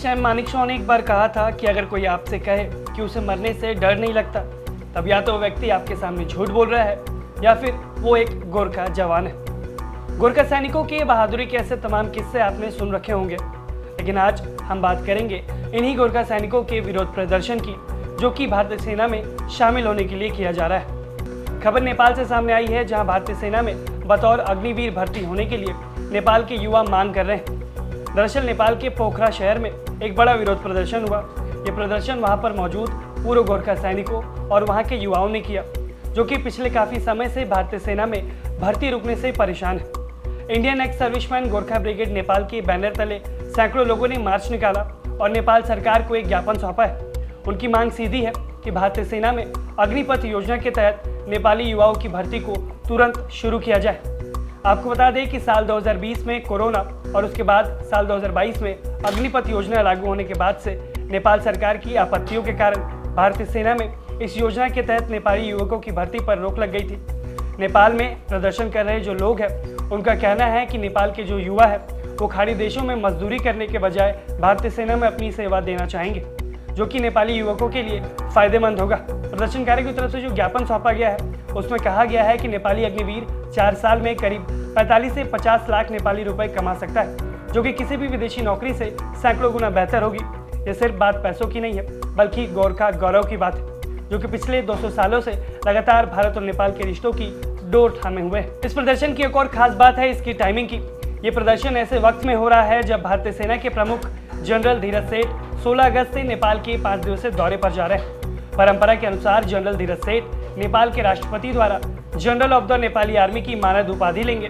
Sam Manekshaw ने एक बार कहा था कि अगर कोई आपसे कहे कि उसे मरने से डर नहीं लगता, तब या तो वो व्यक्ति आपके सामने झूठ बोल रहा है या फिर वो एक गोरखा जवान है। गोरखा सैनिकों की बहादुरी के ऐसे तमाम किस्से आपने सुन रखे होंगे, लेकिन आज हम बात करेंगे इन्हीं गोरखा सैनिकों के विरोध प्रदर्शन की, जो कि भारतीय सेना में शामिल होने के लिए किया जा रहा है। खबर नेपाल से सामने आई है, जहां भारतीय सेना में बतौर अग्निवीर भर्ती होने के लिए नेपाल के युवा मांग कर रहे हैं। दरअसल नेपाल के पोखरा शहर में एक बड़ा विरोध प्रदर्शन हुआ। ये प्रदर्शन वहां पर मौजूद पूर्व गोरखा सैनिकों और वहां के युवाओं ने किया, जो कि पिछले काफी समय से भारतीय सेना में भर्ती रुकने से परेशान है। Indian ex serviceman Gorkha brigade Nepal के बैनर तले सैकड़ों लोगों ने मार्च निकाला और नेपाल सरकार को एक ज्ञापन सौंपा है। उनकी मांग सीधी है कि भारतीय सेना में अग्निपथ योजना के तहत नेपाली युवाओं की भर्ती को तुरंत शुरू किया जाए। आपको बता दें कि साल 2020 में कोरोना और उसके बाद साल 2022 में अग्निपथ योजना लागू होने के बाद से नेपाल सरकार की आपत्तियों के कारण भारतीय सेना में इस योजना के तहत नेपाली युवकों की भर्ती पर रोक लग गई थी। नेपाल में प्रदर्शन कर रहे जो लोग हैं, उनका कहना है कि नेपाल के जो युवा है वो खाड़ी देशों में मजदूरी करने के बजाय भारतीय सेना में अपनी सेवा देना चाहेंगे, जो कि नेपाली युवकों के लिए फायदेमंद होगा। प्रदर्शनकारियों की तरफ से जो ज्ञापन सौंपा गया है उसमें कहा गया है कि नेपाली अग्निवीर 4 साल में करीब 45 से 50 लाख नेपाली रुपए कमा सकता है, जो कि किसी भी विदेशी नौकरी से सैकड़ों गुना बेहतर होगी। ये सिर्फ बात पैसों की नहीं है, बल्कि गोरखा गौरव की बात है, जो कि पिछले 200 सालों से लगातार भारत और नेपाल के रिश्तों की डोर थामे हुए हैं। इस प्रदर्शन की एक और खास बात है इसकी टाइमिंग की। ये प्रदर्शन ऐसे वक्त में हो रहा है जब भारतीय सेना के प्रमुख जनरल धीरज सेठ 16 अगस्त से नेपाल के 5 दिवसीय दौरे पर जा रहे हैं। परंपरा के अनुसार जनरल धीरज सेठ नेपाल के राष्ट्रपति द्वारा general of the Nepali army की मानद उपाधि लेंगे।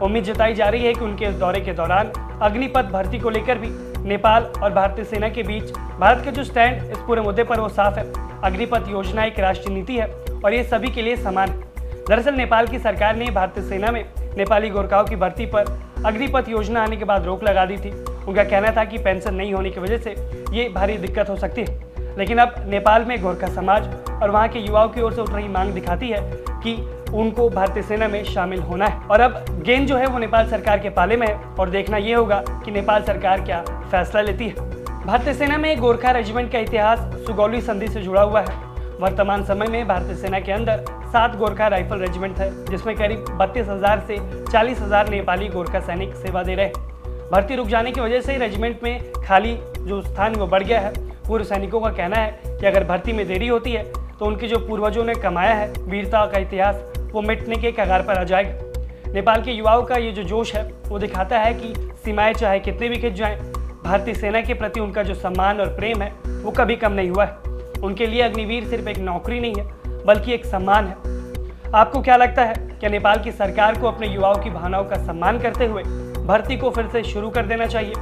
उम्मीद जताई जा रही है कि उनके इस दौरे के दौरान अग्निपथ भर्ती को लेकर भी नेपाल और भारतीय सेना के बीच भारत का जो स्टैंड इस पूरे मुद्दे पर वो साफ है। अग्निपथ योजना एक राष्ट्रीय नीति है और ये सभी के लिए समान है। दरअसल नेपाल की सरकार ने भारतीय सेना में नेपाली गोरखाओं की भर्ती पर अग्निपथ योजना आने के बाद रोक लगा दी थी। उनका कहना था कि पेंशन नहीं होने की वजह से ये भारी दिक्कत हो सकती है, लेकिन अब नेपाल में गोरखा समाज और वहाँ के युवाओं की ओर से उठ रही मांग दिखाती है कि उनको भारतीय सेना में शामिल होना है। और अब गेंद जो है वो नेपाल सरकार के पाले में है और देखना ये होगा कि नेपाल सरकार क्या फैसला लेती है। भारतीय सेना में गोरखा रेजिमेंट का इतिहास सुगौली संधि से जुड़ा हुआ है। वर्तमान समय में भारतीय सेना के अंदर 7 गोरखा राइफल रेजिमेंट है, जिसमें करीब 32,000 से 40,000 नेपाली गोरखा सैनिक सेवा दे रहे हैं। भर्ती रुक जाने की वजह से रेजिमेंट में खाली जो स्थान वो बढ़ गया है। पूर्व सैनिकों का कहना है कि अगर भर्ती में देरी होती है तो उनके जो पूर्वजों ने कमाया है वीरता का इतिहास, वो मिटने के कगार पर आ जाएगा। नेपाल के युवाओं का ये जो जोश है वो दिखाता है कि सीमाएं चाहे कितनी भी खिंच जाएं, भारतीय सेना के प्रति उनका जो सम्मान और प्रेम है वो कभी कम नहीं हुआ है। उनके लिए अग्निवीर सिर्फ एक नौकरी नहीं है, बल्कि एक सम्मान है। आपको क्या लगता है, क्या नेपाल की सरकार को अपने युवाओं की भावनाओं का सम्मान करते हुए भर्ती को फिर से शुरू कर देना चाहिए?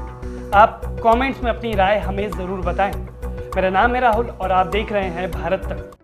आप कमेंट्स में अपनी राय हमें ज़रूर बताएं। मेरा नाम है राहुल और आप देख रहे हैं भारत तक।